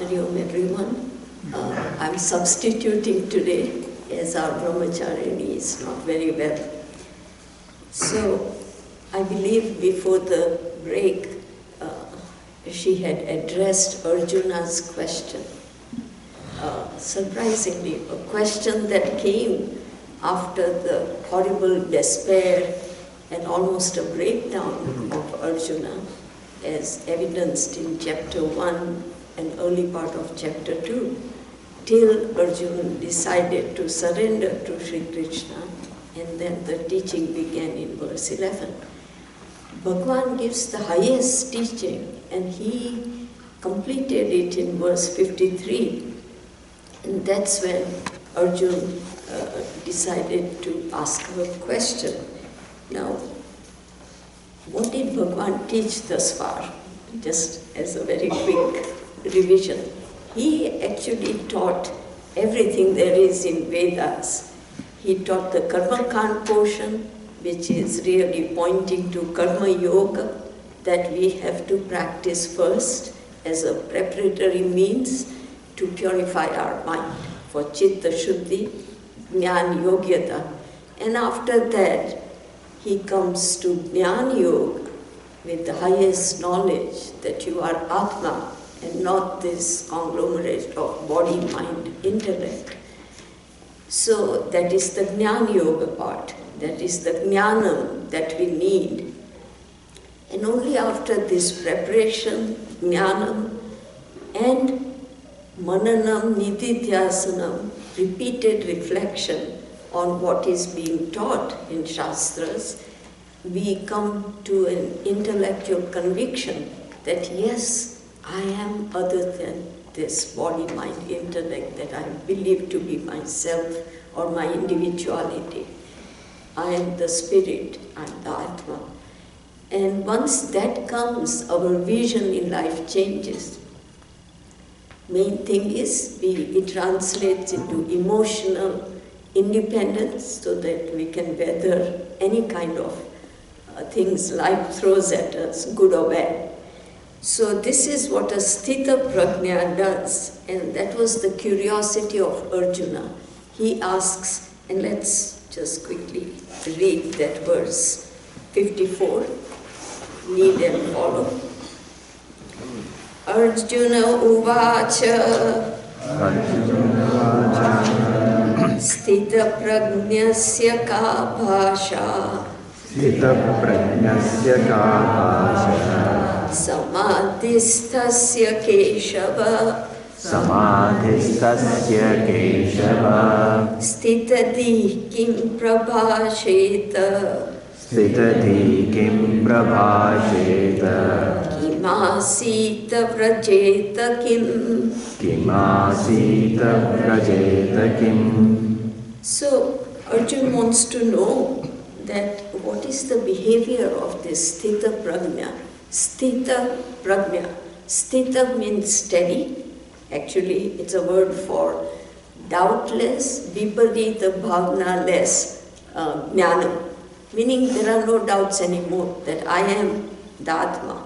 Hariom everyone. I'm substituting today as our brahmacharini is not very well. So I believe before the break she had addressed Arjuna's question. Surprisingly, a question that came after the horrible despair and almost a breakdown of Arjuna, as evidenced in chapter 1 and early part of chapter 2, till Arjuna decided to surrender to Sri Krishna, and then the teaching began in verse 11. Bhagavan gives the highest teaching, and he completed it in verse 53, and that's when Arjuna decided to ask a question. Now, what did Bhagavan teach thus far? Just as a very quick revision. He actually taught everything there is in Vedas. He taught the Karma Kand portion, which is really pointing to Karma Yoga, that we have to practice first as a preparatory means to purify our mind for Chitta Shuddhi, Jnana Yogyata. And after that, he comes to Jnana Yoga with the highest knowledge that you are Atma and not this conglomerate of body, mind, intellect. So that is the Jnana Yoga part. That is the Jnanam that we need. And only after this preparation, Jnanam, and Mananam, Nididhyasanam, repeated reflection on what is being taught in Shastras, we come to an intellectual conviction that yes, I am other than this body, mind, intellect that I believe to be myself or my individuality. I am the spirit, I am the Atma. And once that comes, our vision in life changes. Main thing is, it translates into emotional independence so that we can weather any kind of things life throws at us, good or bad. So this is what a sthita prajna does, and that was the curiosity of Arjuna. He asks, and let's just quickly read that verse 54, lead and follow. Arjuna uvacha sthita prajnasya ka bhasha samadhistasya keshava sthitadi kim prabhasheta kimasita vrajeta kim. So Arjuna wants to know that what is the behavior of this sthita prajna. Sthita prajna. Sthita means steady. Actually, it's a word for doubtless, viparita bhavna less, jnana. Meaning there are no doubts anymore that I am the Atma.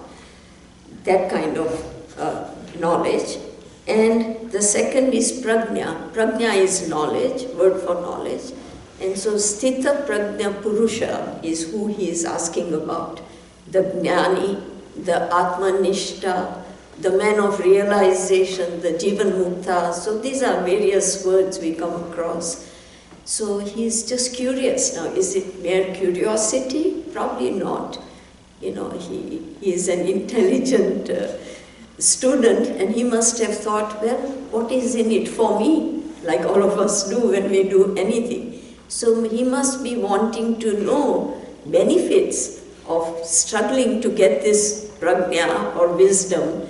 That kind of knowledge. And the second is prajna. Prajna is knowledge, word for knowledge. And so sthita prajna purusha is who he is asking about. The jnani, the atmanishta, the man of realization, the jivan mukta. So these are various words we come across. So he's just curious now. Is it mere curiosity? Probably not. You know, he is an intelligent student, and he must have thought, well, what is in it for me? Like all of us do when we do anything. So he must be wanting to know benefits of struggling to get this prajna or wisdom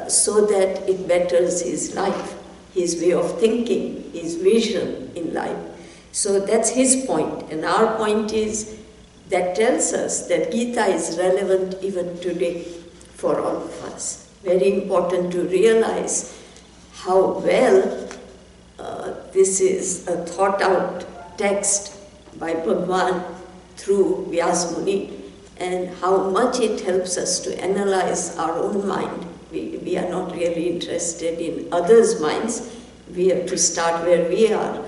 so that it betters his life, his way of thinking, his vision in life. So that's his point. And our point is, that tells us that Gita is relevant even today for all of us. Very important to realize how well this is a thought out text by Bhagavan through Vyasa Muni, and how much it helps us to analyze our own mind We are not really interested in others' minds. We have to start where we are,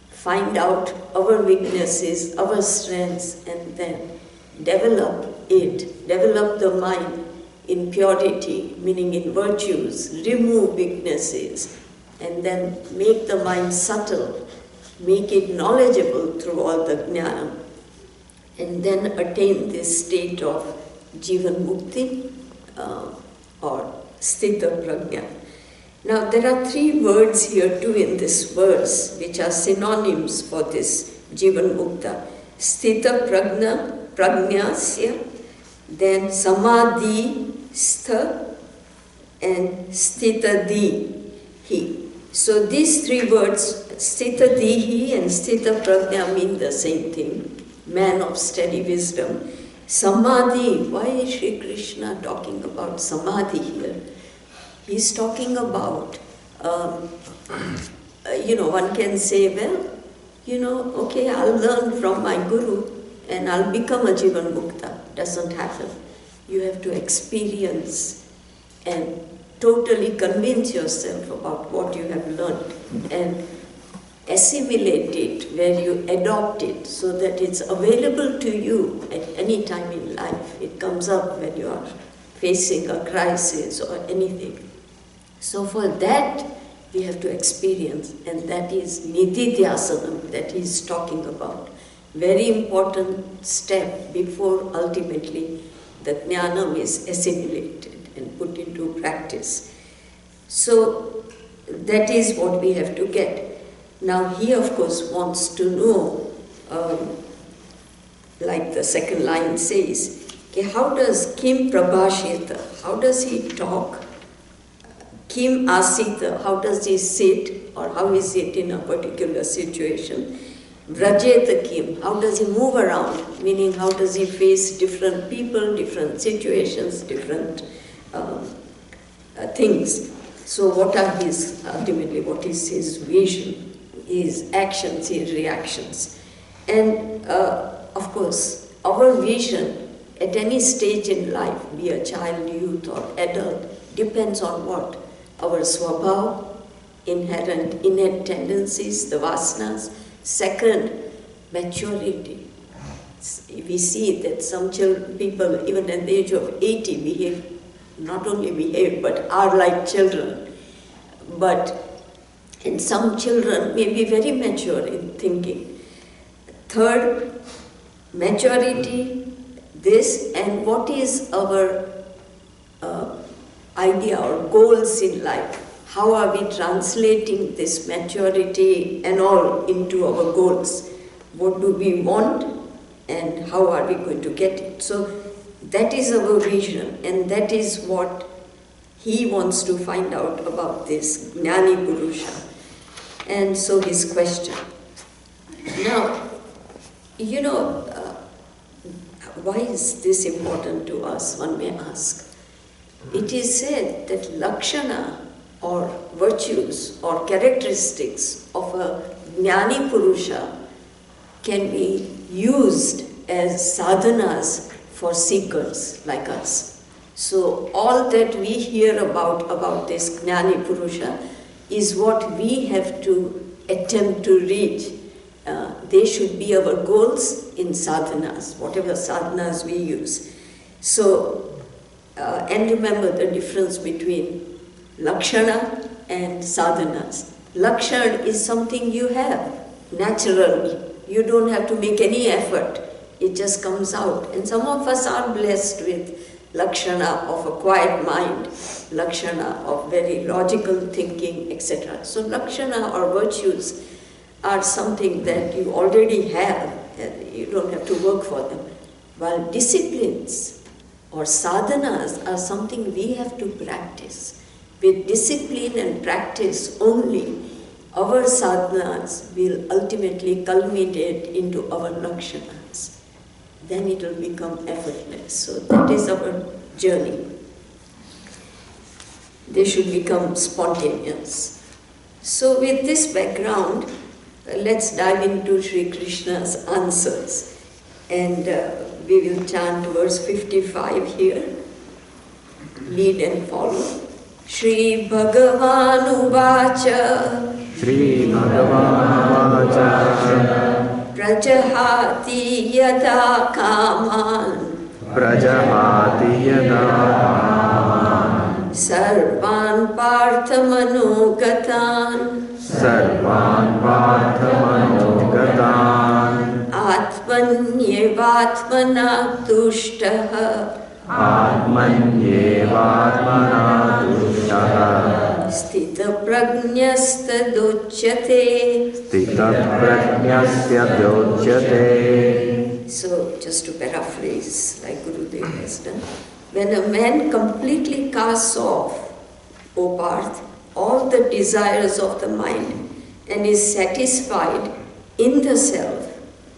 find out our weaknesses, our strengths, and then develop the mind in purity, meaning in virtues, remove weaknesses, and then make the mind subtle, make it knowledgeable through all the jnana, and then attain this state of Jivan Mukti or Sthita Prajna. Now there are three words here too in this verse which are synonyms for this Jivan Mukta. Sthita Prajnasya, then Samadhi Stha, and Sthita Dihi. So these three words, Sthita Dihi and Sthita Prajna, mean the same thing, man of steady wisdom. Samadhi, why is Sri Krishna talking about Samadhi here? He's talking about, one can say, well, okay, I'll learn from my guru and I'll become a Jivan Mukta. Doesn't happen. You have to experience and totally convince yourself about what you have learned and assimilate it, where you adopt it so that it's available to you at any time in life. It comes up when you are facing a crisis or anything. So for that, we have to experience, and that is nididhyasanam that he's talking about. Very important step before ultimately the jnanam is assimilated and put into practice. So that is what we have to get. Now he of course wants to know, like the second line says, okay, how does Kim Prabhashita, how does he talk? Kim Asita, how does he sit, or how is it in a particular situation? Vrajeta Kim, how does he move around, meaning how does he face different people, different situations, different things. So what are his, ultimately, what is his vision, his actions, his reactions. And of course, our vision at any stage in life, be a child, youth or adult, depends on what? Our swabhav, inherent, innate tendencies, the vasanas. Second, maturity. We see that some people, even at the age of 80, behave, not only behave, but are like children. And some children may be very mature in thinking. Third, maturity, this, and what is our idea or goals in life. How are we translating this maturity and all into our goals? What do we want and how are we going to get it? So that is our vision, and that is what he wants to find out about this Jnani Purusha. And so his question. Now, why is this important to us, one may ask. It is said that lakshana or virtues or characteristics of a Jnani Purusha can be used as sadhanas for seekers like us. So all that we hear about this Jnani Purusha is what we have to attempt to reach. They should be our goals in sadhanas, whatever sadhanas we use. So, and remember the difference between lakshana and sadhanas. Lakshana is something you have naturally. You don't have to make any effort. It just comes out. And some of us are blessed with lakshana of a quiet mind, lakshana of very logical thinking, etc. So lakshana or virtues are something that you already have, and you don't have to work for them. While disciplines or sadhanas are something we have to practice. With discipline and practice only, our sadhanas will ultimately culminate into our lakshanas. Then it will become effortless. So that is our journey. They should become spontaneous. So with this background, let's dive into Sri Krishna's answers. And we will chant verse 55 here. lead and follow. Shri Bhagavan Uvacha. Shri Bhagavan Uvacha. Prajahati yada kaman. Prajahati yada kaman. Sarvan parthamanogataan. Sarvan parthamanogataan. Atmanyevatmana tushtaha. Atmanyevatmana tushtaha. Sthita prajnastadochyate. Sthita prajnasya dochyate. So, just to paraphrase, like Gurudev has done, when a man completely casts off, O Parth, all the desires of the mind and is satisfied in the self,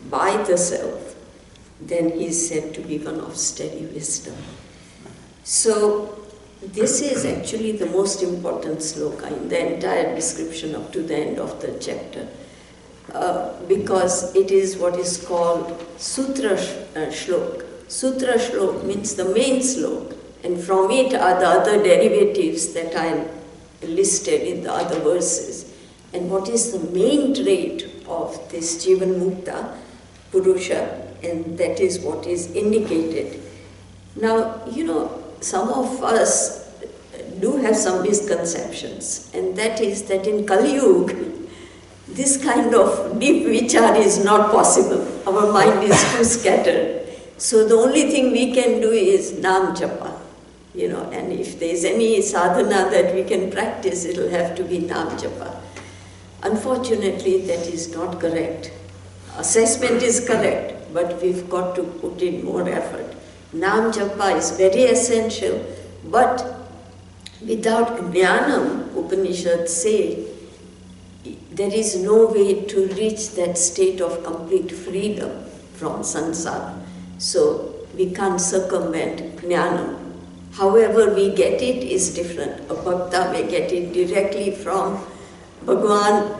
by the self, then he is said to be one of steady wisdom. So, this is actually the most important sloka in the entire description up to the end of the chapter, because it is what is called Sutra Shlok. Sutra Shlok means the main slok, and from it are the other derivatives that are listed in the other verses. And what is the main trait of this Jivan Mukta Purusha, and that is what is indicated. Now, some of us do have some misconceptions, and that is that in Kali Yuga, this kind of deep vichar is not possible. Our mind is too scattered. So the only thing we can do is Nam Japa, and if there is any sadhana that we can practice, it will have to be Nam Japa. Unfortunately, that is not correct. Assessment is correct, but we've got to put in more effort. Nam Japa is very essential, but without Jnanam, Upanishads say, there is no way to reach that state of complete freedom from samsara. So we can't circumvent Jnanam. However we get it is different. A bhakta may get it directly from Bhagavan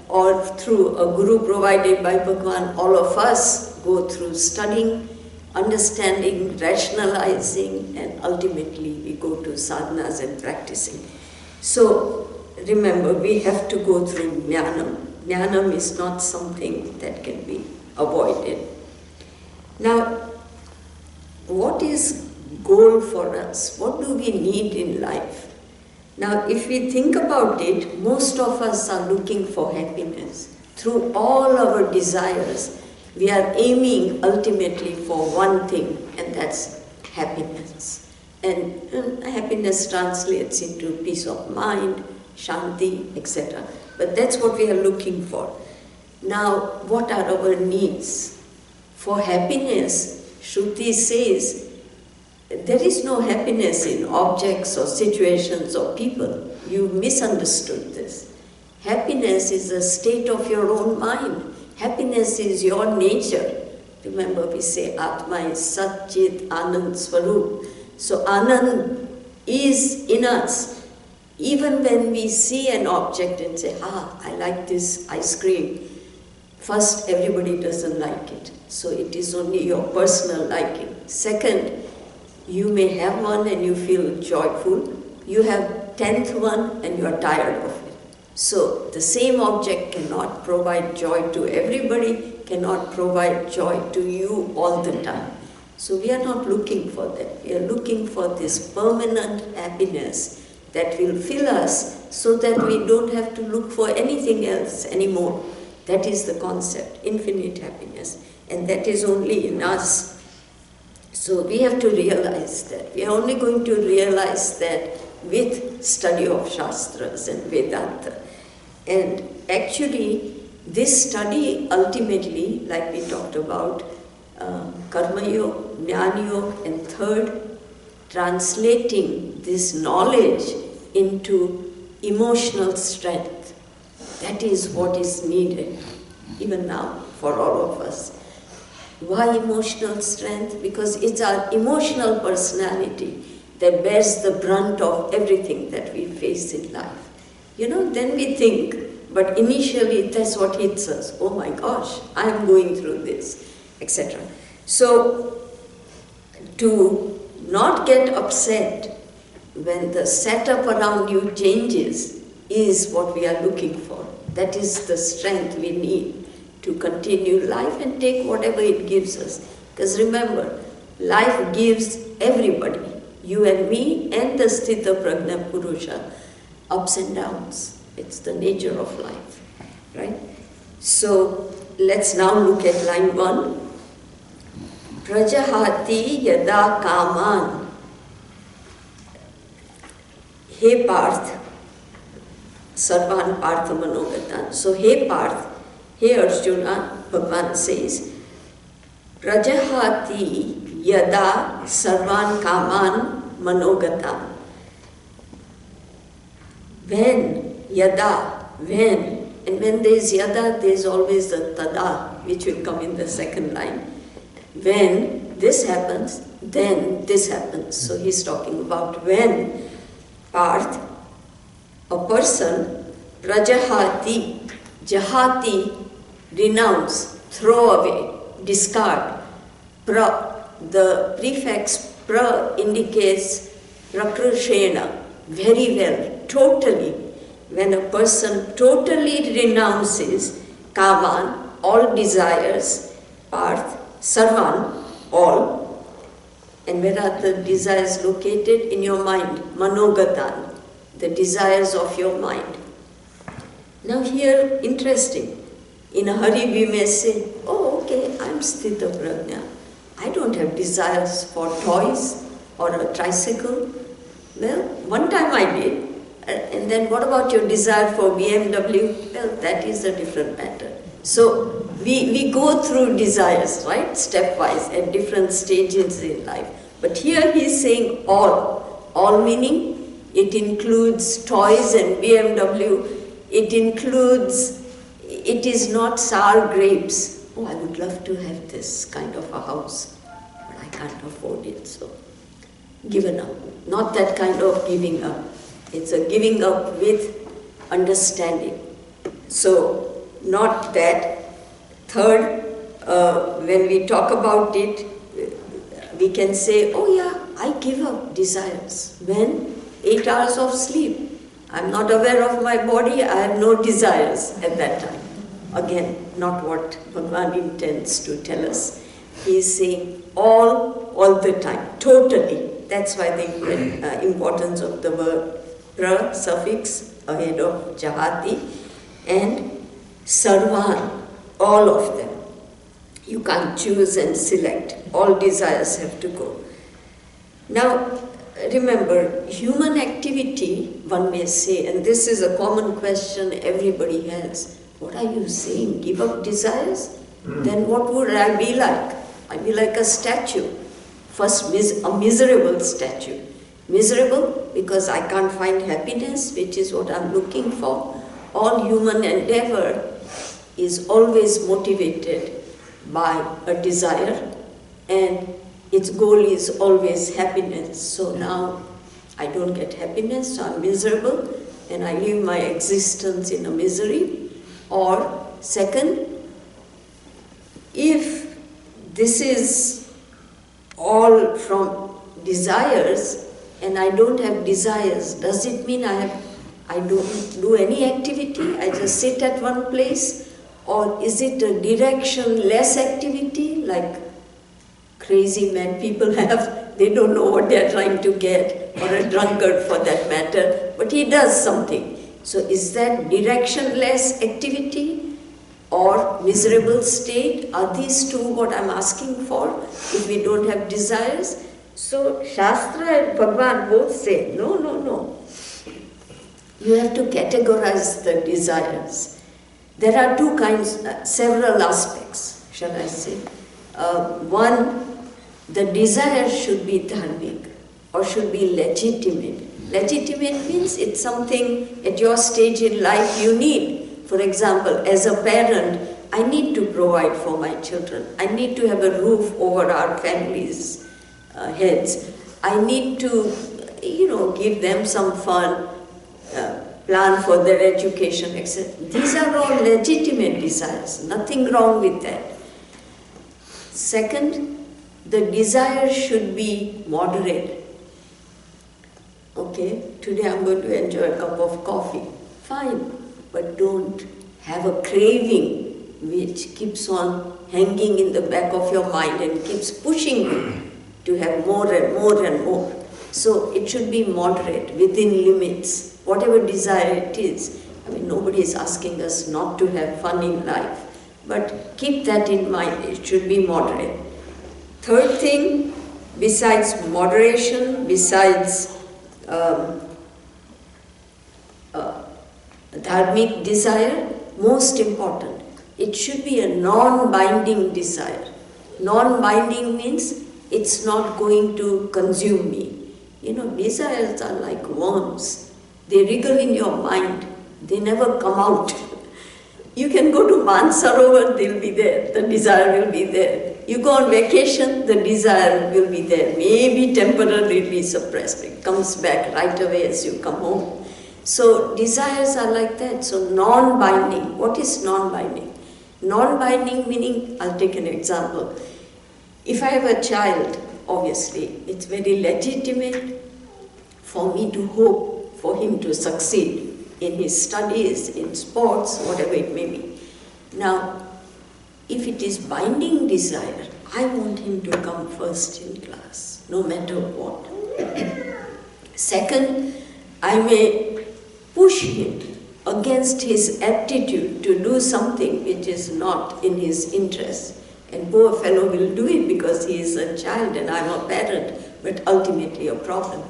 or through a guru provided by Bhagavan. All of us go through studying, understanding, rationalizing, and ultimately we go to sadhanas and practicing. So remember, we have to go through Jnanam. Jnanam is not something that can be avoided. Now, what is goal for us? What do we need in life? Now, if we think about it, most of us are looking for happiness. Through all our desires, we are aiming ultimately for one thing, and that's happiness. And happiness translates into peace of mind, shanti, etc. But that's what we are looking for. Now, what are our needs? For happiness, Shruti says, there is no happiness in objects or situations or people. You misunderstood this. Happiness is a state of your own mind. Happiness is your nature. Remember, we say Atma is Sat Chit Anand Swarup. So Anand is in us. Even when we see an object and say, I like this ice cream, first, everybody doesn't like it. So it is only your personal liking. Second, you may have one and you feel joyful. You have 10th one and you are tired of it. So the same object cannot provide joy to everybody, cannot provide joy to you all the time. So we are not looking for that. We are looking for this permanent happiness that will fill us so that we don't have to look for anything else anymore. That is the concept, infinite happiness. And that is only in us. So we have to realize that. We are only going to realize that with study of Shastras and Vedanta. And actually, this study ultimately, like we talked about, Karma Yoga, Jnana Yoga, and third, translating this knowledge into emotional strength. That is what is needed, even now, for all of us. Why emotional strength? Because it's our emotional personality that bears the brunt of everything that we face in life. Then we think, but initially that's what hits us. Oh my gosh, I am going through this, etc. So, to not get upset when the setup around you changes is what we are looking for. That is the strength we need to continue life and take whatever it gives us. Because remember, life gives everybody, you and me and the Sthita Prajna Purusha, ups and downs. It's the nature of life, right? So let's now look at line 1. Prajahati yada kaman. He Parth, Sarvan Partha Manogatan. So he Parth, he Arjuna, Bhagavan says, Prajahati yada sarvan kaman manogatan. When, yada, when, and when there is yada, there is always the tada, which will come in the second line. When this happens, then this happens. So he's talking about when Parth, a person, prajahati, jahati, renounce, throw away, discard. Pra, the prefix pra indicates prakrushena, very well, totally. When a person totally renounces kaman, all desires, Parth, sarvan, all, and where are the desires located? In your mind, manogatan, the desires of your mind. Now here, interesting, in a hurry we may say, oh okay, I'm Sthita Prajna. I don't have desires for toys or a tricycle. Well, one time I did. And then what about your desire for BMW? Well, that is a different matter. So we go through desires, right, stepwise at different stages in life. But here he is saying all. All meaning it includes toys and BMW. It includes, it is not sour grapes. Oh, I would love to have this kind of a house, but I can't afford it, so given up. Not that kind of giving up. It's a giving up with understanding. So, not that. Third, when we talk about it, we can say, oh yeah, I give up desires. When? 8 hours of sleep. I'm not aware of my body, I have no desires at that time. Again, not what Bhagavan intends to tell us. He is saying all the time, totally. That's why the importance of the word pra suffix ahead of jahati, and sarvan, all of them. You can't choose and select. All desires have to go. Now, remember, human activity, one may say, and this is a common question everybody has, what are you saying? Give up desires? Then what would I be like? I'd be like a statue. First, a miserable statue. Miserable because I can't find happiness, which is what I'm looking for. All human endeavor is always motivated by a desire, and its goal is always happiness. So now I don't get happiness, so I'm miserable, and I live my existence in a misery. Or second, if this is all from desires and I don't have desires, does it mean I don't do any activity? I just sit at one place? Or is it a directionless activity like crazy mad people have? They don't know what they're trying to get, or a drunkard for that matter, but he does something. So is that directionless activity or miserable state? Are these two what I'm asking for if we don't have desires? So Shastra and Bhagavan both say, no. You have to categorize the desires. There are two kinds, several aspects, shall I say. One, the desire should be dharmic or should be legitimate. Legitimate means it's something at your stage in life you need. For example, as a parent, I need to provide for my children. I need to have a roof over our family's heads. I need to, give them some fun, plan for their education, etc. These are all legitimate desires, nothing wrong with that. Second, the desire should be moderate. Okay, today I'm going to enjoy a cup of coffee. Fine, but don't have a craving which keeps on hanging in the back of your mind and keeps pushing you to have more and more and more. So it should be moderate, within limits, whatever desire it is. I mean, nobody is asking us not to have fun in life, but keep that in mind, it should be moderate. Third thing, besides moderation, besides dharmic desire, most important, it should be a non-binding desire. Non-binding means it's not going to consume me. You know, desires are like worms. They wriggle in your mind. They never come out. You can go to Mansarovar, they'll be there. The desire will be there. You go on vacation, the desire will be there. Maybe temporarily suppressed. It comes back right away as you come home. So desires are like that. So non-binding. What is non-binding? Non-binding meaning, I'll take an example. If I have a child, obviously, it's very legitimate for me to hope for him to succeed in his studies, in sports, whatever it may be. Now, if it is binding desire, I want him to come first in class, no matter what. Second, I may push him against his aptitude to do something which is not in his interest. And poor fellow will do it because he is a child and I'm a parent, but ultimately a problem.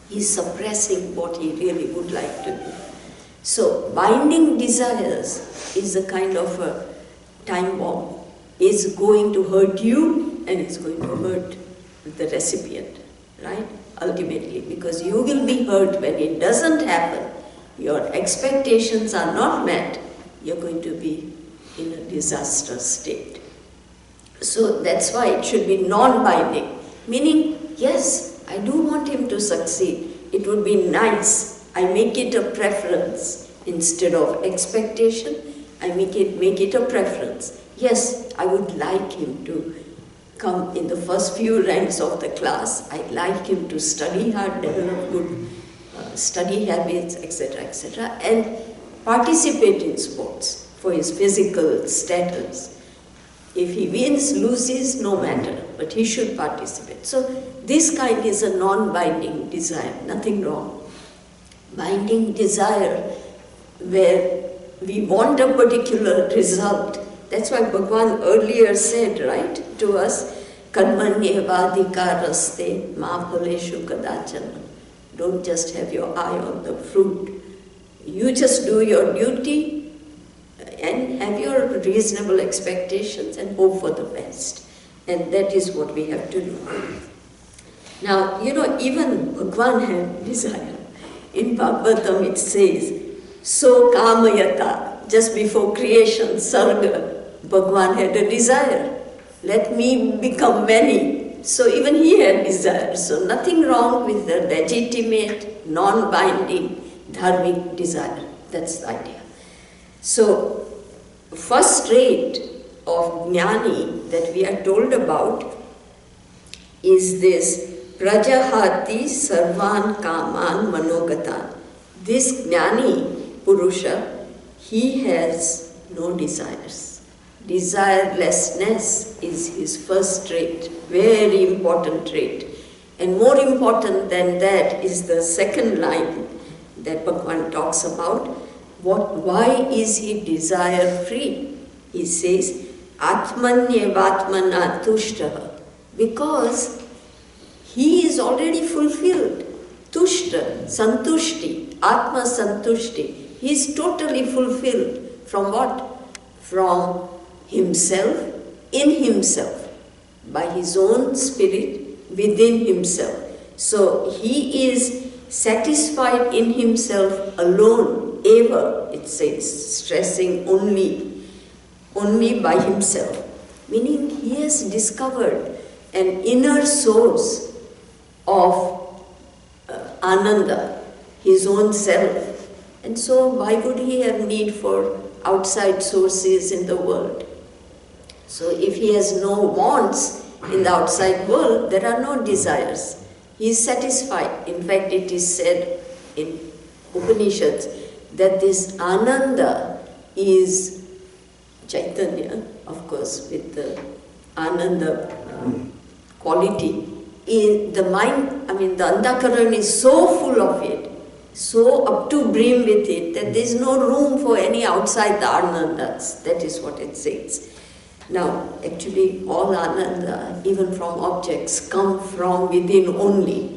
He's suppressing what he really would like to do. So binding desires is a kind of a time bomb. It's going to hurt you and it's going to hurt the recipient, right? Ultimately, because you will be hurt when it doesn't happen. Your expectations are not met. You're going to be in a disastrous state. So that's why it should be non-binding. Meaning, yes, I do want him to succeed. It would be nice. I make it a preference instead of expectation. I make it a preference. Yes, I would like him to come in the first few ranks of the class. I'd like him to study hard, develop good study habits, etc., and participate in sports for his physical status. If he wins, loses, no matter, but he should participate. So this kind is a non-binding desire, nothing wrong. Binding desire, where we want a particular result. That's why Bhagavad earlier said, right, to us, Karmanyevadhikaraste ma phaleshu kadachana. Don't just have your eye on the fruit. You just do your duty and have your reasonable expectations and hope for the best. And that is what we have to do. Now, you know, even Bhagwan had desire. In Bhagavatam it says, so kamayata, just before creation, Sarga, Bhagwan had a desire. Let me become many. So even he had desire. So nothing wrong with the legitimate, non-binding, dharmic desire. That's the idea. So first rate of jnani that we are told about is this prajahati sarvan kaman manogatan. This jnani purusha, he has no desires. Desirelessness is his first trait, very important trait. And more important than that is the second line that Bhagwan talks about. Why is he desire free? He says, Atmanyevatmana tushtaha. Because he is already fulfilled. Tushta, santushti, atma santushti. He is totally fulfilled. From what? From himself, in himself, by his own spirit, within himself. So he is satisfied in himself alone, eva, it says, stressing only by himself. Meaning he has discovered an inner source of ananda, his own self. And so why would he have need for outside sources in the world? So if he has no wants, In the outside world, there are no desires. He is satisfied. In fact, it is said in Upanishads that this Ananda is Chaitanya, of course, with the Ananda quality. In the mind, the Andhakaran is so full of it, so up to brim with it, that there is no room for any outside the Anandas. That is what it says. Now, actually, all Ananda, even from objects, come from within only.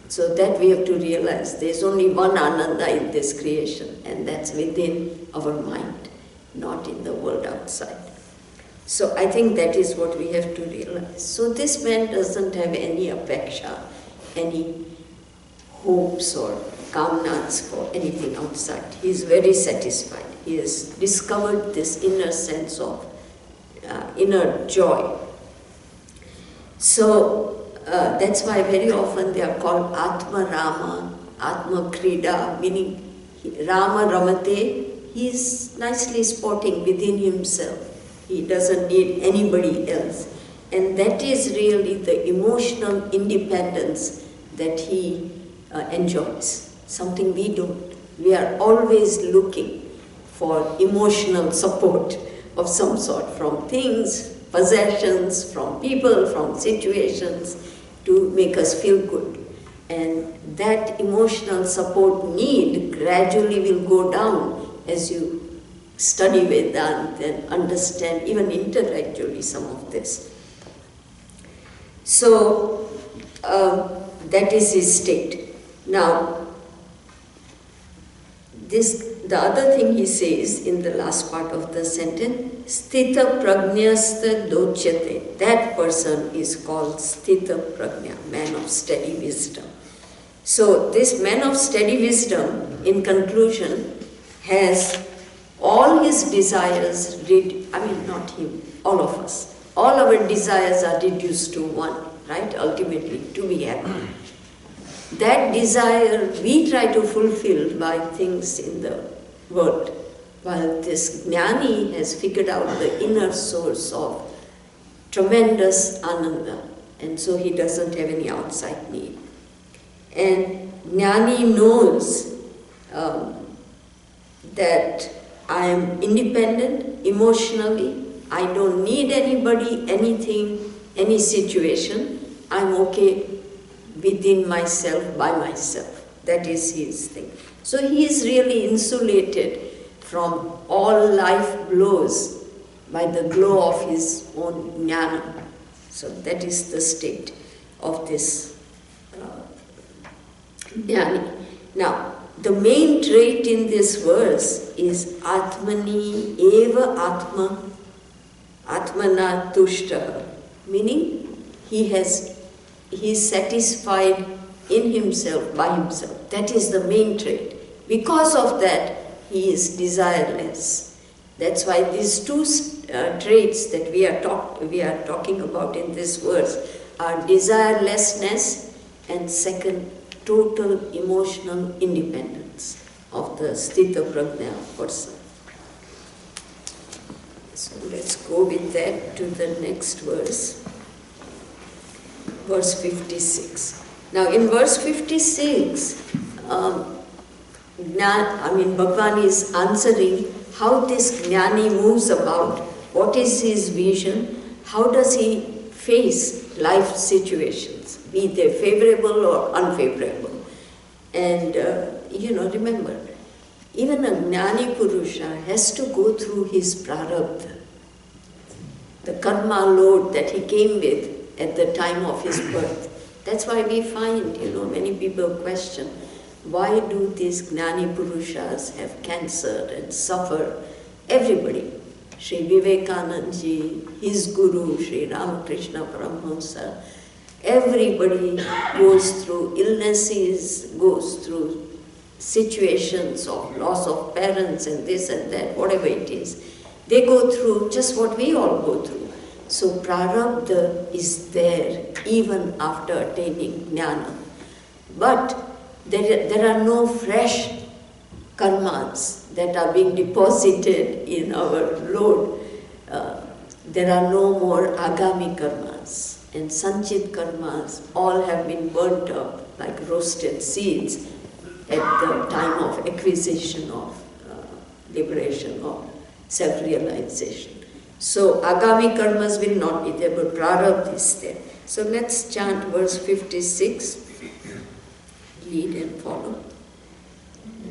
So that we have to realize there is only one Ananda in this creation, and that's within our mind, not in the world outside. So I think that is what we have to realize. So this man doesn't have any apeksha, any hopes or kamnas for anything outside. He is very satisfied. He has discovered this inner sense of inner joy. So that's why very often they are called Atma Rama, Atma Krida, meaning Rama Ramate. He is nicely sporting within himself. He doesn't need anybody else. And that is really the emotional independence that he enjoys, something we don't. We are always looking for emotional support of some sort, from things, possessions, from people, from situations, to make us feel good. And that emotional support need gradually will go down as you study Vedanta and understand even intellectually some of this. So that is his state. Now, the other thing he says in the last part of the sentence, Sthita Prajnasta Dochyate. That person is called Sthita Prajna, man of steady wisdom. So this man of steady wisdom, in conclusion, has all his desires, not him, all of us. All our desires are reduced to one, right? Ultimately, to be happy. That desire we try to fulfill by things in the world, while this jnani has figured out the inner source of tremendous ananda, and so he doesn't have any outside need. And jnani knows that I am independent emotionally, I don't need anybody, anything, any situation, I'm okay within myself, by myself. That is his thing. So he is really insulated from all life blows by the glow of his own jnana. So that is the state of this jnani. Now, the main trait in this verse is Atmani eva Atma, Atmana tushtaha, meaning he is satisfied in himself, by himself. That is the main trait. Because of that, he is desireless. That's why these two traits that we are talking about in this verse are desirelessness and second, total emotional independence of the Sthita Prajna person. So let's go with that to the next verse. Verse 56. Now in verse 56, Bhagavan is answering how this jnani moves about, what is his vision, how does he face life situations, be they favorable or unfavorable. And remember, even a jnani purusha has to go through his prarabdha, the karma load that he came with at the time of his birth. That's why we find, many people question, why do these jnani purushas have cancer and suffer? Everybody. Sri Vivekananda ji, his guru, Sri Ramakrishna Paramahamsa, everybody goes through illnesses, goes through situations of loss of parents and this and that, whatever it is. They go through just what we all go through. So prarabdha is there even after attaining jnana. But there are no fresh karmas that are being deposited in our load there are no more agami karmas, and sanchit karmas all have been burnt up like roasted seeds at the time of acquisition of liberation or self-realization. So agami karmas will not be there, but prarabdha is there. So let's chant verse 56, lead and follow.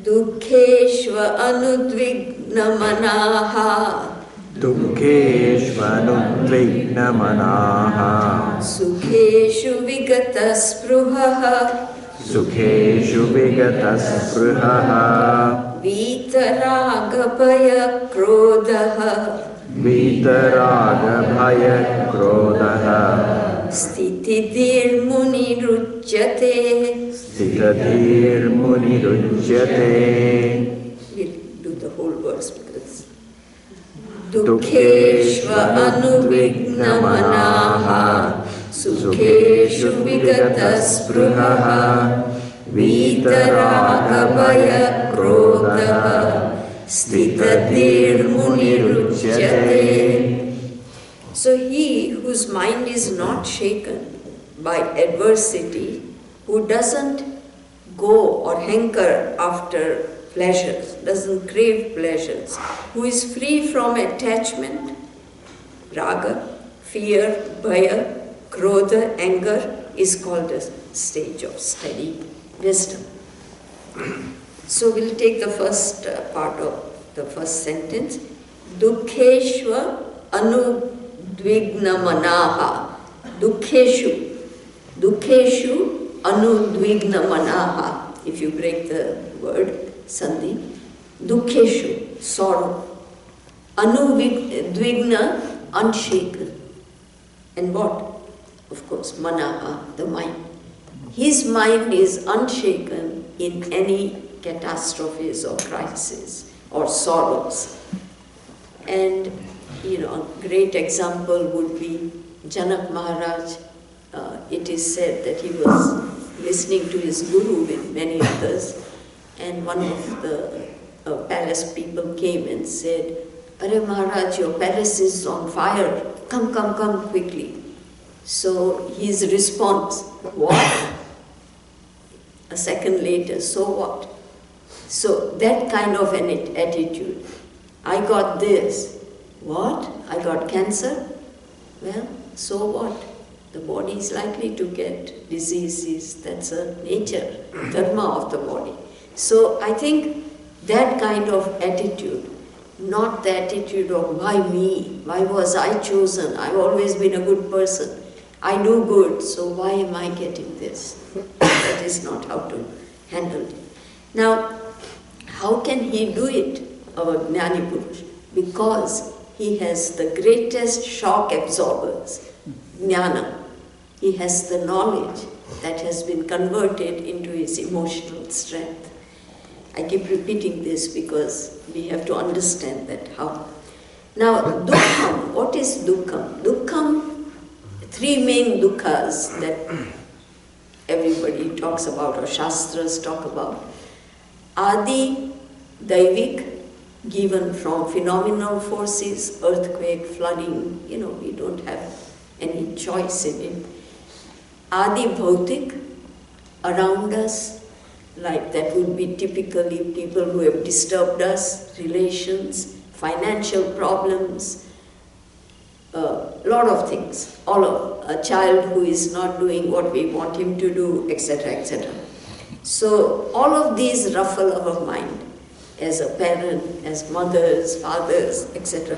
Dukkeshva anudvigna manaha Dukkeshvanudvigna manaha Sukheshu vigata spruhaha Sukheshu vigataspruhaha Vitaragabhaya krodhaha Vitaragabhaya krodhaha Stitidir muniruchyate. Sitadir munirujyate. We'll do the whole verse because Dukkeshva anudvigna manaha Sukheshu vigataspruhaha Vitaragabhaya krodhaha Stitadir munirujyate. So he whose mind is not shaken by adversity, who doesn't go or hanker after pleasures, doesn't crave pleasures, who is free from attachment, raga, fear, bhaya, krodha, anger, is called a stage of steady wisdom. So we'll take the first part of the first sentence. Dukkeshva anudvigna manaha. Dukkeshu. Dukkeshu anudvigna manaha. If you break the word, sandhi. Dukkeshu, sorrow. Anudvigna, unshaken. And what? Of course, manaha, the mind. His mind is unshaken in any catastrophes or crises or sorrows. And, a great example would be Janak Maharaj. It is said that he was listening to his guru with many others, and one of the palace people came and said, "Arey Maharaj, your palace is on fire. Come quickly." So his response, "What?" A second later, "So what?" So that kind of an attitude. I got this. What? I got cancer? Well, so what? The body is likely to get diseases. That's a nature, dharma of the body. So I think that kind of attitude, not the attitude of why me? Why was I chosen? I've always been a good person. I do good, so why am I getting this? That is not how to handle it. Now, how can he do it, our Jnani Purush? Because he has the greatest shock absorbers, jnana. He has the knowledge that has been converted into his emotional strength. I keep repeating this because we have to understand that how. Now, dukkham, what is dukkham? Dukkham, three main dukkhas that everybody talks about or Shastras talk about. Adi, Daivik, given from phenomenal forces, earthquake, flooding, we don't have any choice in it. Adi Bhautik, around us, like that would be typically people who have disturbed us, relations, financial problems, lot of things, all of a child who is not doing what we want him to do, etc., etc. So all of these ruffle our mind as a parent, as mothers, fathers, etc.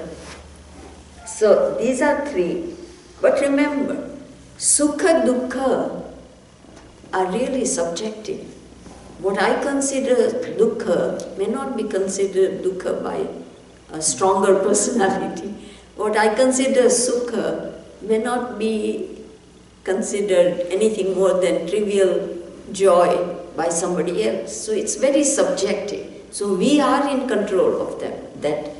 So these are three. But remember, sukha, dukkha are really subjective. What I consider dukkha may not be considered dukkha by a stronger personality. What I consider sukha may not be considered anything more than trivial joy by somebody else. So it's very subjective. So we are in control of that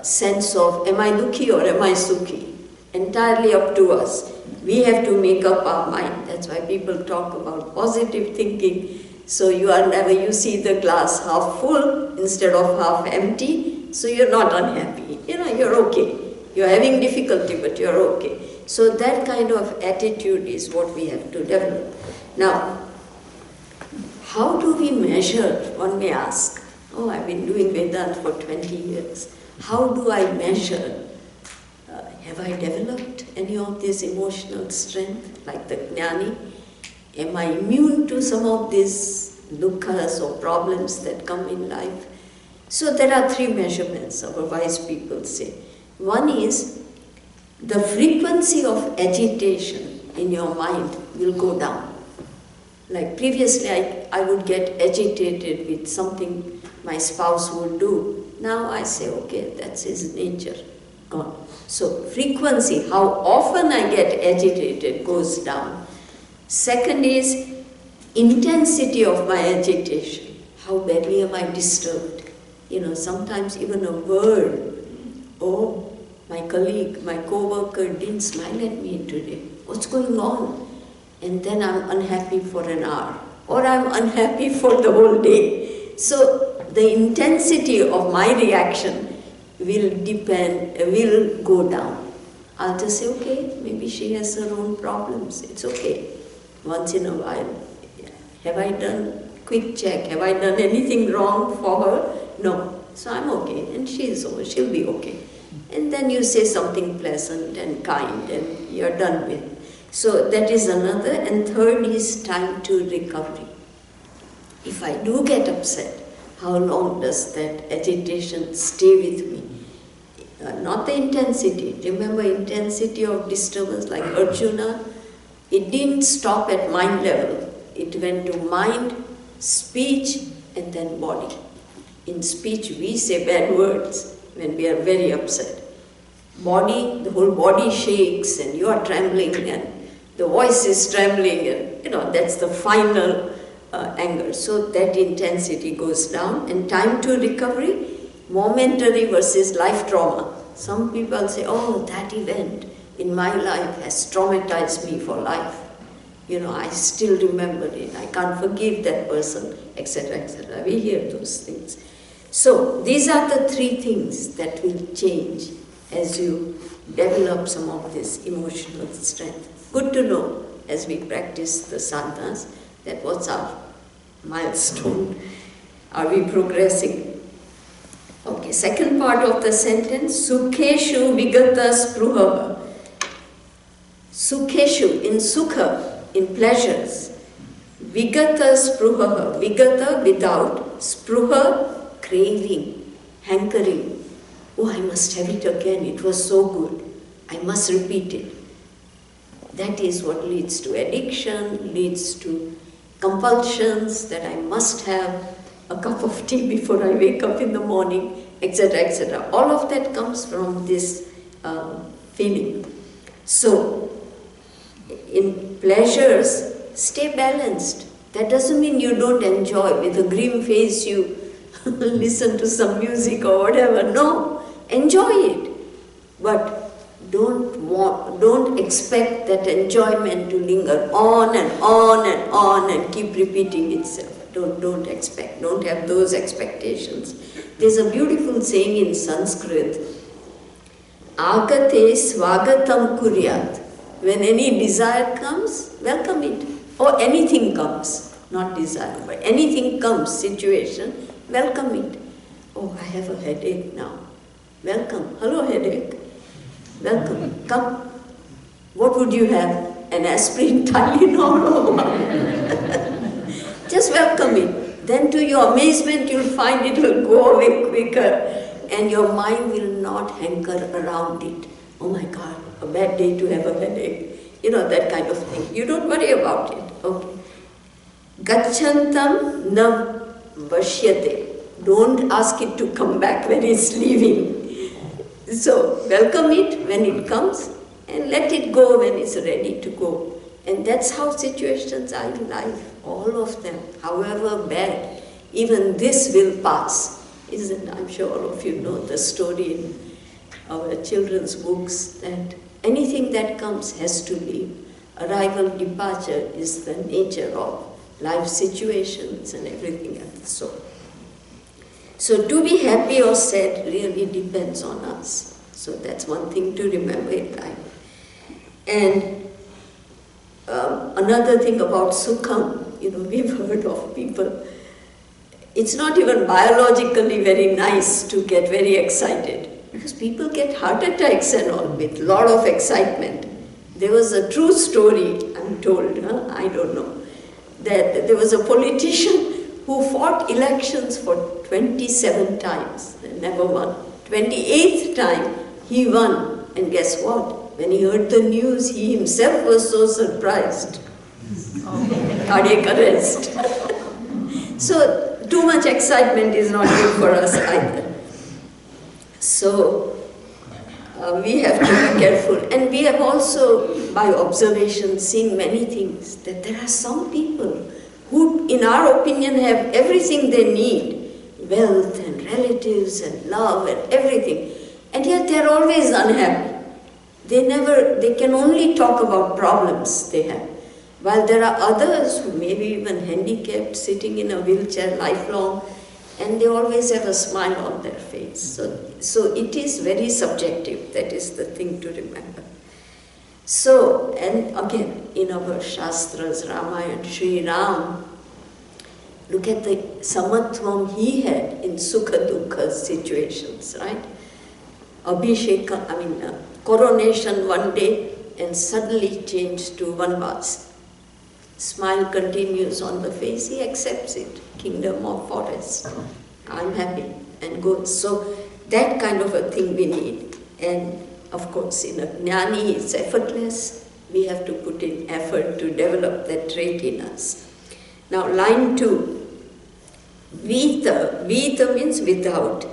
sense of am I dukhi or am I sukhi? Entirely up to us. We have to make up our mind. That's why people talk about positive thinking. So you see the glass half full instead of half empty. So you're not unhappy. You're okay. You're having difficulty, but you're okay. So that kind of attitude is what we have to develop. Now, how do we measure, one may ask? Oh, I've been doing Vedanta for 20 years. How do I measure? Have I developed any of this emotional strength, like the Jnani? Am I immune to some of these dukkhas or problems that come in life? So there are three measurements, our wise people say. One is the frequency of agitation in your mind will go down. Like previously I would get agitated with something my spouse would do. Now I say, okay, that's his nature, gone. So frequency, how often I get agitated, goes down. Second is intensity of my agitation. How badly am I disturbed? Sometimes even a word, oh, my colleague, my co-worker didn't smile at me today. What's going on? And then I'm unhappy for an hour, or I'm unhappy for the whole day. So the intensity of my reaction will go down. I'll just say, okay, maybe she has her own problems. It's okay. Once in a while, have I done, quick check, have I done anything wrong for her? No. So I'm okay, and she'll be okay. And then you say something pleasant and kind, and you're done with. So that is another. And third is time to recovery. If I do get upset, how long does that agitation stay with me? Not the intensity. Remember, intensity of disturbance, like Arjuna, it didn't stop at mind level. It went to mind, speech, and then body. In speech, we say bad words when we are very upset. Body, the whole body shakes, and you are trembling, and the voice is trembling, and that's the final anger. So that intensity goes down. And time to recovery, momentary versus life trauma. Some people say, oh, that event in my life has traumatized me for life. I still remember it. I can't forgive that person, etc., etc. We hear those things. So these are the three things that will change as you develop some of this emotional strength. Good to know as we practice the sadhanas that what's our milestone. Are we progressing? Okay, second part of the sentence, Sukheshu vigata spruha. Sukheshu, in sukha, in pleasures. Vigata spruha. Vigata, without. Spruha, craving, hankering. Oh, I must have it again. It was so good. I must repeat it. That is what leads to addiction, leads to compulsions, that I must have a cup of tea before I wake up in the morning, etc., etc. All of that comes from this feeling. So, in pleasures, stay balanced. That doesn't mean you don't enjoy. With a grim face, you listen to some music or whatever. No, enjoy it. But don't expect that enjoyment to linger on and on and on and keep repeating itself. Don't expect. Don't have those expectations. There's a beautiful saying in Sanskrit, Agate swagatam kuryat. When any desire comes, welcome it. Or anything comes, not desire, but anything comes, situation, welcome it. Oh, I have a headache now. Welcome. Hello, headache. Welcome. Come. What would you have? An aspirin, Tylenol? Just welcome it. Then to your amazement, you'll find it will go away quicker and your mind will not hanker around it. Oh my God, a bad day to have a headache. That kind of thing. You don't worry about it. Okay. Gachantam na vashyate. Don't ask it to come back when it's leaving. So, welcome it when it comes and let it go when it's ready to go. And that's how situations are in life, all of them, however bad. Even this will pass. I'm sure all of you know the story in our children's books that anything that comes has to leave. Arrival, departure is the nature of life situations and everything else. So to be happy or sad really depends on us. So that's one thing to remember in life. And another thing about sukham, we've heard of people, it's not even biologically very nice to get very excited, because people get heart attacks and all with a lot of excitement. There was a true story, I'm told, I don't know, that there was a politician who fought elections for 27 times and never won. 28th time he won, and guess what? When he heard the news, he himself was so surprised. Cardiac arrest. So too much excitement is not good for us either. So we have to be careful. And we have also, by observation, seen many things, that there are some people who, in our opinion, have everything they need, wealth and relatives and love and everything, and yet they are always unhappy. They can only talk about problems they have. While there are others who may be even handicapped, sitting in a wheelchair lifelong, and they always have a smile on their face. So it is very subjective. That is the thing to remember. So, and again, in our Shastras, Ramayana, Sri Ram, look at the samatvam he had in sukha dukkha situations, right? Abhisheka, coronation one day and suddenly changed to vanvas. Smile continues on the face, he accepts it. Kingdom of forest, I'm happy, and goes. So that kind of a thing we need. And of course, in a jnani, it's effortless. We have to put in effort to develop that trait in us. Now, line 2. Vita. Vita means without.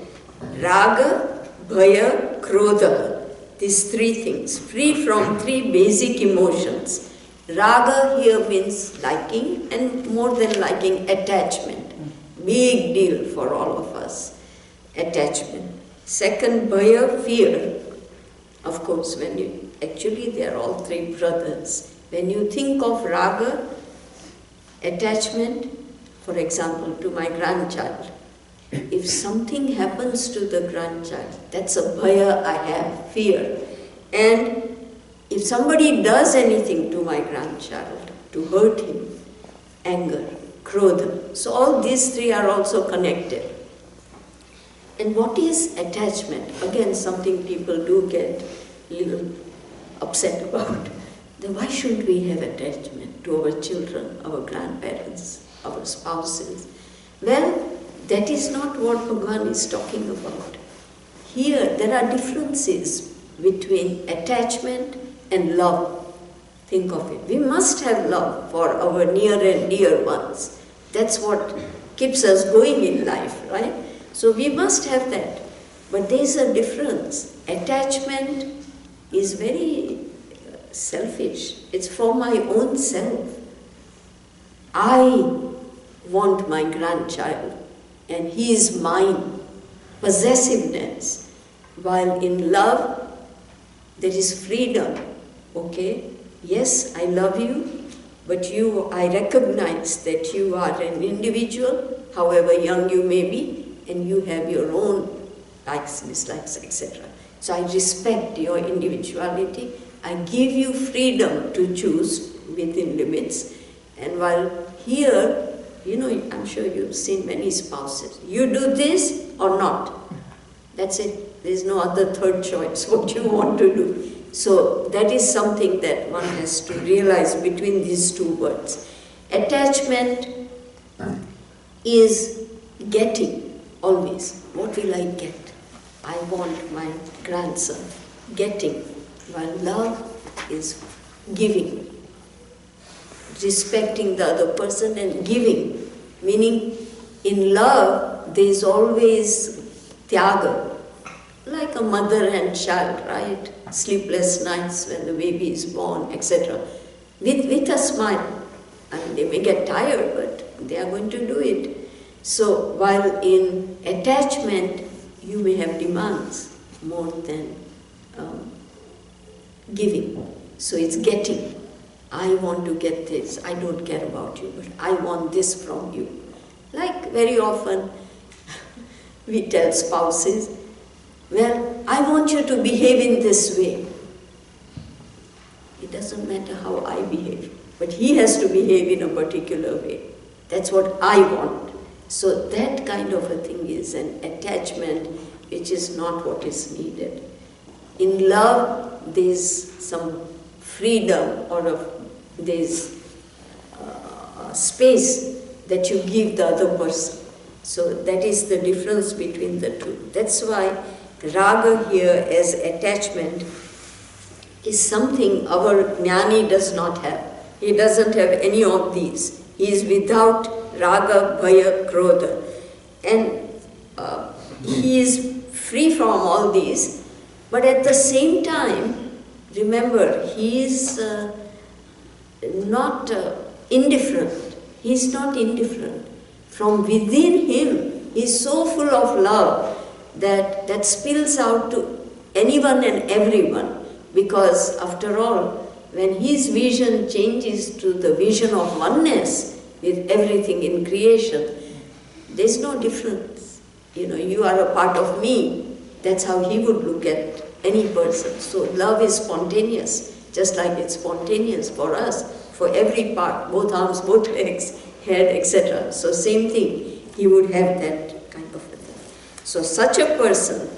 Raga, bhaya, krodha. These 3 things. Free from 3 basic emotions. Raga here means liking, and more than liking, attachment. Big deal for all of us. Attachment. Second, bhaya, fear. Of course, actually they are all 3 brothers. When you think of raga, attachment, for example, to my grandchild, if something happens to the grandchild, that's a bhaya I have, fear. And if somebody does anything to my grandchild, to hurt him, anger, krodha. So all these 3 are also connected. And what is attachment? Again, something people do get a little upset about. Then why shouldn't we have attachment to our children, our grandparents, our spouses? Well, that is not what Bhagavan is talking about. Here, there are differences between attachment and love. Think of it. We must have love for our near and dear ones. That's what keeps us going in life, right? So we must have that. But there is a difference. Attachment is very selfish. It's for my own self. I want my grandchild and he is mine. Possessiveness. While in love, there is freedom. Okay? Yes, I love you, but I recognize that you are an individual, however young you may be, and you have your own likes, dislikes, etc. So I respect your individuality. I give you freedom to choose within limits. And while here, I'm sure you've seen many spouses. You do this or not. That's it. There's no other third choice, what you want to do. So that is something that one has to realize between these 2 words. Attachment is getting, always. What will I get? I want my grandson. Getting. While love is giving. Respecting the other person and giving. Meaning, in love, there is always tyaga. Like a mother and child, right? Sleepless nights when the baby is born, etc. With a smile. They may get tired, but they are going to do it. So, while in attachment, you may have demands more than giving. So it's getting. I want to get this. I don't care about you, but I want this from you. Like very often, we tell spouses, well, I want you to behave in this way. It doesn't matter how I behave, but he has to behave in a particular way. That's what I want. So that kind of a thing is an attachment which is not what is needed. In love, there's some freedom or there's space that you give the other person. So that is the difference between the two. That's why raga here as attachment is something our jnani does not have. He doesn't have any of these. He is without raga, bhaya, krodha. And he is free from all these. But at the same time, remember, he is not indifferent. He is not indifferent. From within him, he is so full of love that spills out to anyone and everyone. Because after all, when his vision changes to the vision of oneness with everything in creation, there's no difference. You are a part of me. That's how he would look at any person. So love is spontaneous, just like it's spontaneous for us, for every part, both arms, both legs, head, etc. So same thing, he would have that kind of a thing. So such a person,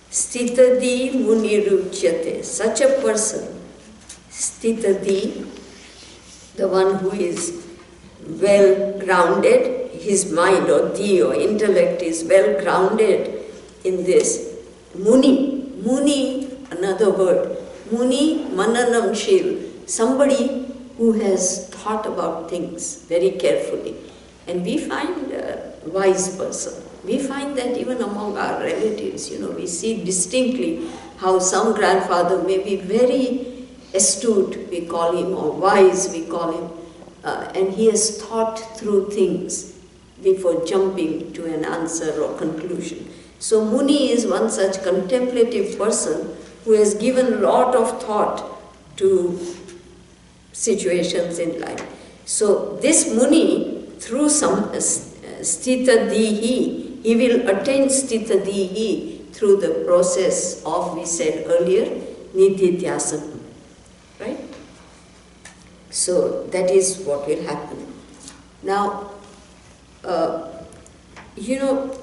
Stitadi Muniruchyate, such a person, Stitadi, the one who is well grounded, his mind or di or intellect is well grounded in this. Muni, another word, Muni Mananamshil, somebody who has thought about things very carefully. And we find a wise person. We find that even among our relatives, we see distinctly how some grandfather may be very astute, we call him, or wise, we call him, and he has thought through things before jumping to an answer or conclusion. So Muni is one such contemplative person who has given a lot of thought to situations in life. So this Muni, through some Stita Dihi, he will attain Stita Dihi through the process of, we said earlier, Nididhyasana. Right? So that is what will happen. Now,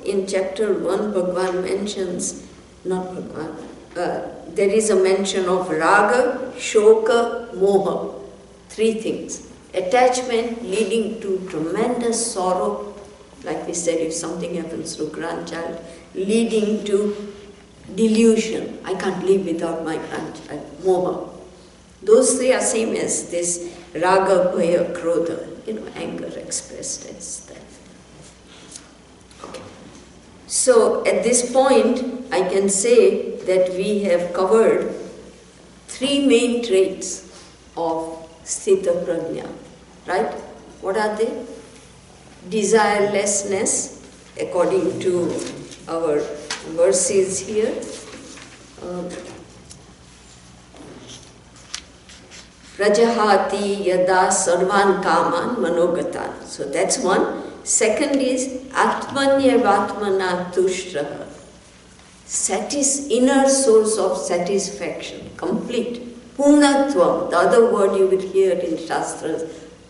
in chapter 1, Bhagavad mentions, not Bhagavad, there is a mention of raga, shoka, moha. 3 things. Attachment leading to tremendous sorrow, like we said, if something happens to a grandchild, leading to delusion. I can't live without my grandchild. Moha. Those 3 are same as this raga, bhaya, krodha, anger expressed as that. Okay. So at this point, I can say that we have covered 3 main traits of Sthita Prajna, right? What are they? Desirelessness, according to our verses here. Prajahati yada sarvan kaman manogatan. So that's one. Second is Atmanyavatmana tushraha. Inner source of satisfaction, complete. Purnatvam, the other word you will hear in Shastras.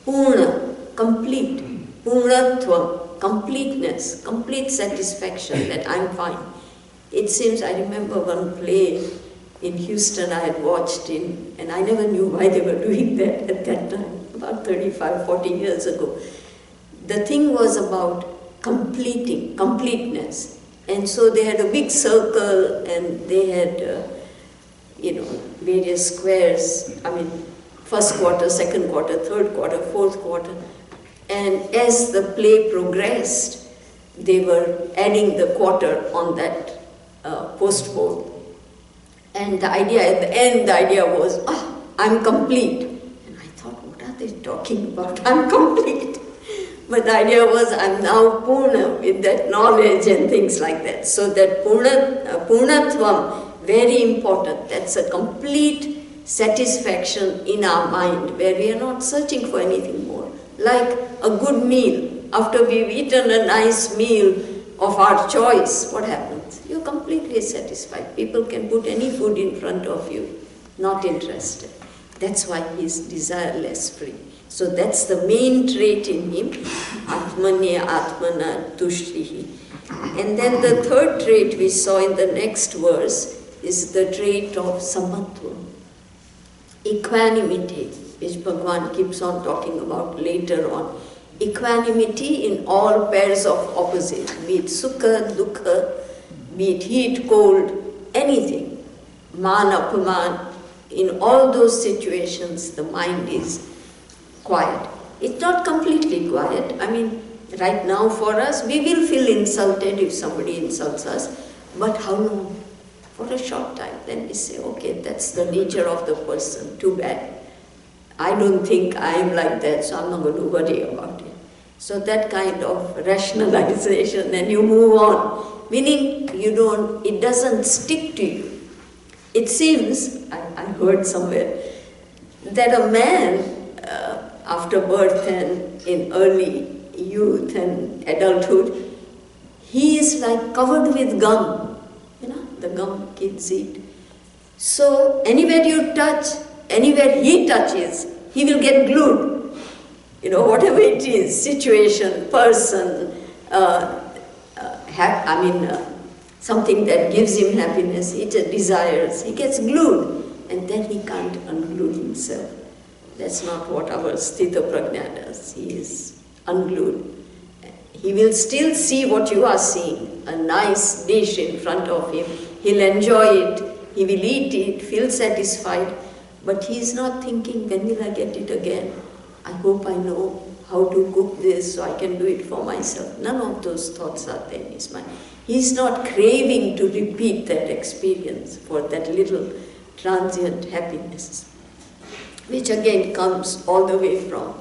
Purna, complete. Purnatvam, completeness, complete satisfaction that I'm fine. It seems, I remember one play in Houston I had watched and I never knew why they were doing that at that time, about 35, 40 years ago. The thing was about completeness. And so they had a big circle and they had, various squares. First quarter, second quarter, third quarter, fourth quarter. And as the play progressed, they were adding the quarter on that postboard. And the idea, at the end, the idea was, I'm complete. And I thought, what are they talking about? I'm complete. But the idea was, I'm now Purna with that knowledge and things like that. So that Purnatvam, very important. That's a complete satisfaction in our mind where we are not searching for anything more. Like a good meal. After we've eaten a nice meal of our choice, what happens? You're complete completely satisfied. People can put any food in front of you, not interested. That's why he's desireless free. So that's the main trait in him, Atmanya Atmana Tushrihi. And then the third trait we saw in the next verse is the trait of Samatva, equanimity, which Bhagavan keeps on talking about later on. Equanimity in all pairs of opposites, be it Sukha, Dukkha, be it heat, cold, anything, Man, Apaman. In all those situations, the mind is quiet. It's not completely quiet. I mean, right now for us, we will feel insulted if somebody insults us, but how long? For a short time. Then we say, okay, that's the nature of the person, too bad. I don't think I am like that, so I'm not going to worry about it. So that kind of rationalization, and you move on, meaning it doesn't stick to you. It seems, I heard somewhere, that a man after birth and in early youth and adulthood, he is like covered with gum, the gum kids eat. So anywhere you touch, anywhere he touches, he will get glued. Whatever it is, situation, person, something that gives him happiness, he desires, he gets glued, and then he can't unglue himself. That's not what our Sthita Prajna does. He is unglued. He will still see what you are seeing, a nice dish in front of him. He'll enjoy it, he will eat it, feel satisfied, but he is not thinking, when will I get it again? I hope I know how to cook this so I can do it for myself. None of those thoughts are there in his mind. He's not craving to repeat that experience for that little transient happiness, which again comes all the way from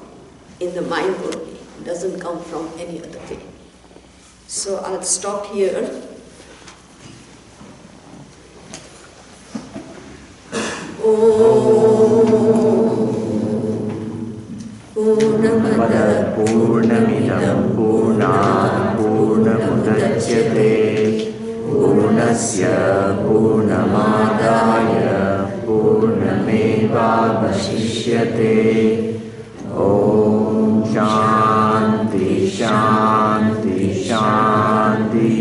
in the mind only. It doesn't come from any other way. So I'll stop here. Purnamada Purnamidam Purnat Purnamudachyate Purnasya Purnamadaya Purnamevavashishyate. Om Shanti Shanti Shanti.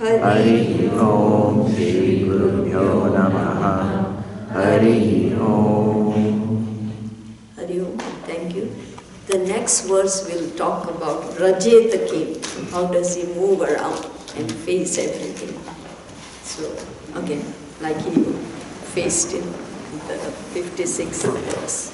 Hari Om Shri Gurubhyo Namaha. Hari Om. Hari Om. Thank you. The next verse will talk about Rajeta King. How does he move around and face everything? So again, like he faced in the 56th verse.